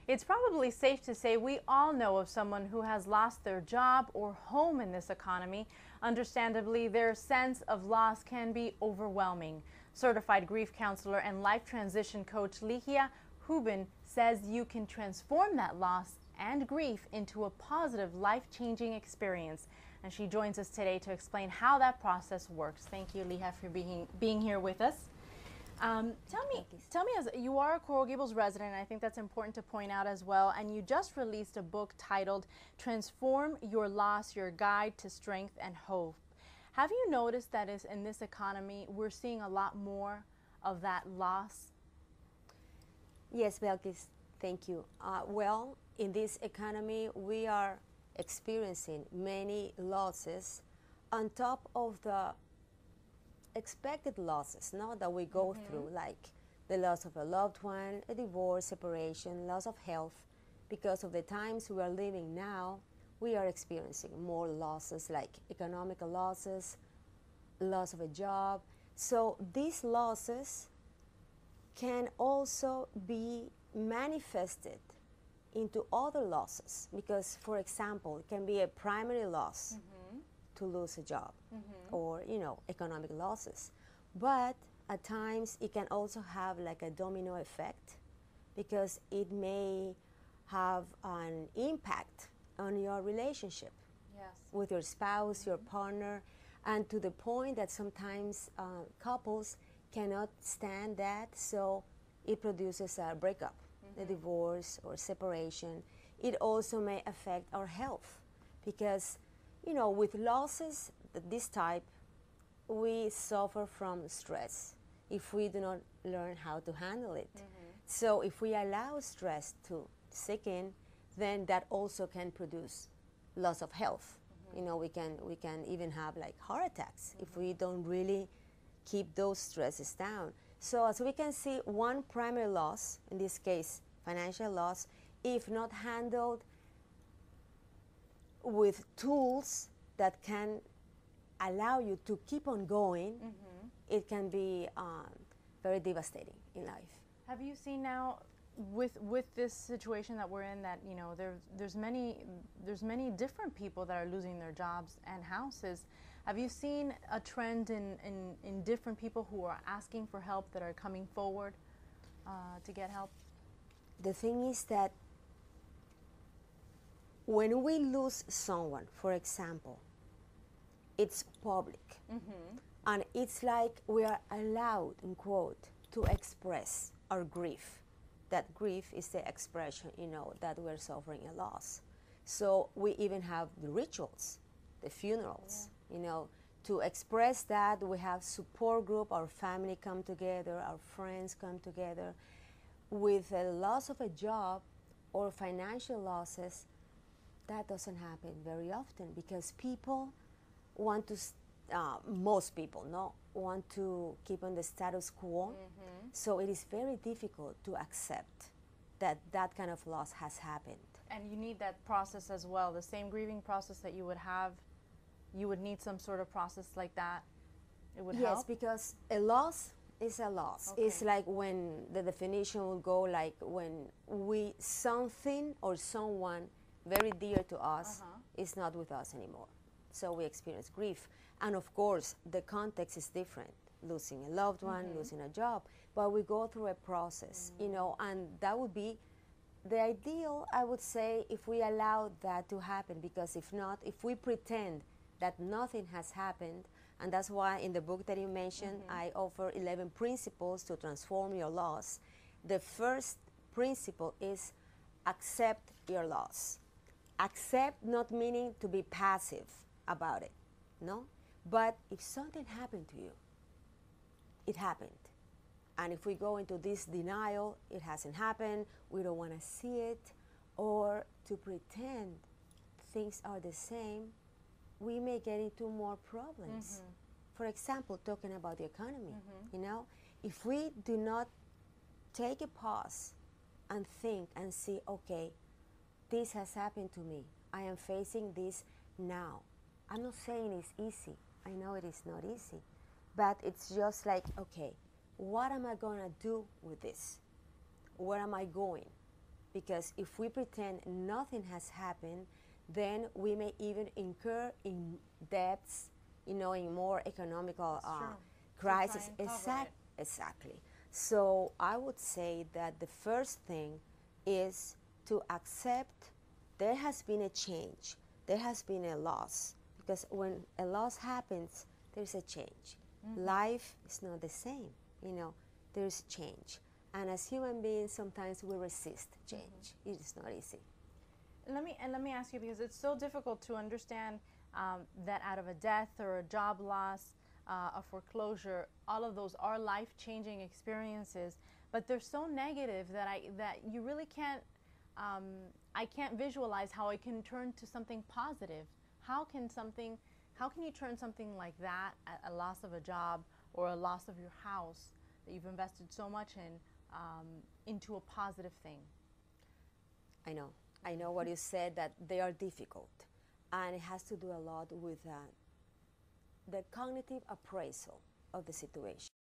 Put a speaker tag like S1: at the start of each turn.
S1: It's probably safe to say we all know of someone who has lost their job or home in this economy. Understandably, their sense of loss can be overwhelming. Certified grief counselor and life transition coach Ligia Houben says you can transform that loss and grief into a positive, life-changing experience. And she joins us today to explain how that process works. Thank you, Ligia, for being here with us. Tell me, as you are a Coral Gables resident, I think that's important to point out as well, and you just released a book titled Transform Your Loss, Your Guide to Strength and Hope. Have you noticed that in this economy, we're seeing a lot more of that loss?
S2: Yes, Belkis, thank you. Well, in this economy, we are experiencing many losses on top of the expected losses, no, that we go through, like the loss of a loved one, a divorce, separation, loss of health. Because of the times we are living now, we are experiencing more losses, like economical losses, loss of a job. So these losses can also be manifested into other losses, because, for example, it can be a primary loss to lose a job, or economic losses, but at times it can also have like a domino effect, because it may have an impact on your relationship with your spouse, your partner, and to the point that sometimes couples cannot stand that, so it produces a breakup, a divorce or separation. It also may affect our health, because with losses this type, we suffer from stress if we do not learn how to handle it. So if we allow stress to sink in, then that also can produce loss of health. We can even have like heart attacks if we don't really keep those stresses down. So as we can see, one primary loss, in this case financial loss, if not handled with tools that can allow you to keep on going, it can be very devastating in life.
S1: Have you seen now, with this situation that we're in, that there's many different people that are losing their jobs and houses? Have you seen a trend in different people who are asking for help, that are coming forward to get help?
S2: The thing is that when we lose someone, for example, it's public. And it's like we are allowed, in quote, to express our grief. That grief is the expression, that we're suffering a loss. So we even have the rituals, the funerals, to express that. We have support group, our family come together, our friends come together. With a loss of a job or financial losses, that doesn't happen very often, because people want to, most people want to keep on the status quo. So it is very difficult to accept that that kind of loss has happened.
S1: And you need that process as well, the same grieving process that you would have. You would need some sort of process like that. It would help?
S2: Yes, because a loss is a loss. Okay. It's like when the definition will go like when something or someone very dear to us is not with us anymore. So we experience grief. And of course, the context is different. Losing a loved one, losing a job. But we go through a process, and that would be the ideal, I would say, if we allow that to happen. Because if not, if we pretend that nothing has happened, and that's why in the book that you mentioned, I offer 11 principles to transform your loss. The first principle is accept your loss. Accept, not meaning to be passive about it, no? But if something happened to you, it happened. And if we go into this denial, it hasn't happened, we don't want to see it, or to pretend things are the same, we may get into more problems. For example, talking about the economy, if we do not take a pause and think and see, okay, this has happened to me, I am facing this now. I'm not saying it's easy, I know it is not easy, but it's just like, okay, what am I gonna do with this? Where am I going? because if we pretend nothing has happened, then we may even incur in debts, in more economical crisis. Exactly. So I would say that the first thing is to accept there has been a change, there has been a loss, because when a loss happens, there's a change. Life is not the same, there's change. And as human beings, sometimes we resist change. It is not easy.
S1: Let me ask you, because it's so difficult to understand that out of a death or a job loss, a foreclosure, all of those are life-changing experiences, but they're so negative that you really can't. I can't visualize how it can turn to something positive. How can you turn something like that, a loss of a job or a loss of your house that you've invested so much in, into a positive thing?
S2: I know what you said, that they are difficult, and it has to do a lot with the cognitive appraisal of the situation.